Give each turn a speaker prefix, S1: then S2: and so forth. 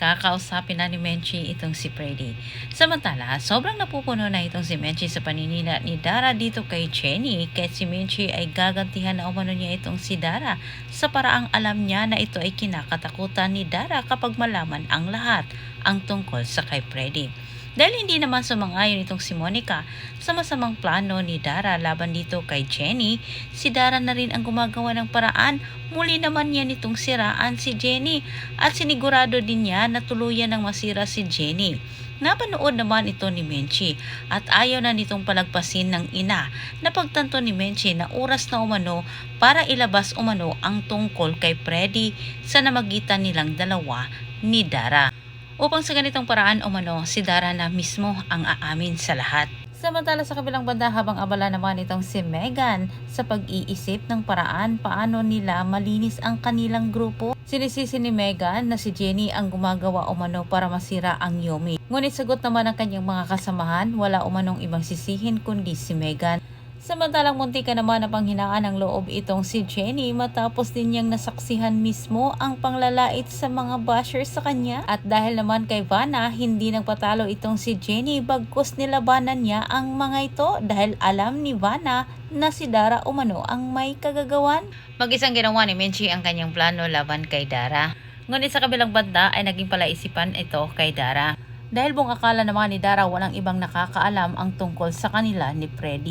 S1: kakausapin na ni Menchie itong si Freddy. Samantala, sobrang napupuno na itong si Menchie sa paninira ni Dara dito kay Jenny, kaya si Menchie ay gagantihan na umano niya itong si Dara sa paraang alam niya na ito ay kinakatakutan ni Dara kapag malaman ang lahat ang tungkol sa kay Freddy. Dahil hindi naman sumang-ayon itong si Monica sa masamang plano ni Dara laban dito kay Jenny, si Dara na rin ang gumagawa ng paraan. Muli naman niya nitong siraan si Jenny at sinigurado din niya na tuluyan ng masira si Jenny. Napanood naman ito ni Menchie at ayaw na nitong palagpasin ng ina na pagtanto ni Menchie na oras na umano para ilabas umano ang tungkol kay Freddy sa namagitan nilang dalawa ni Dara. Upang sa ganitong paraan umano, si Dara na mismo ang aamin sa lahat. Samantala sa kabilang banda, habang abala naman itong si Megan sa pag-iisip ng paraan paano nila malinis ang kanilang grupo. Sinisisi ni Megan na si Jenny ang gumagawa umano para masira ang Yomi. Ngunit sagot naman ng kanyang mga kasamahan, wala umanong ibang sisihin kundi si Megan. Samantalang munti ka naman na panghinaan ng loob itong si Jenny matapos din niyang nasaksihan mismo ang panglalait sa mga bashers sa kanya. At dahil naman kay Vanna, hindi nagpatalo itong si Jenny bagkus nilabanan niya ang mga ito dahil alam ni Vanna na si Dara umano ang may kagagawan. Mag-isang ginawa ni Menchie ang kanyang plano laban kay Dara. Ngunit sa kabilang banda ay naging palaisipan ito kay Dara. Dahil buong akala naman ni Dara walang ibang nakakaalam ang tungkol sa kanila ni Freddy.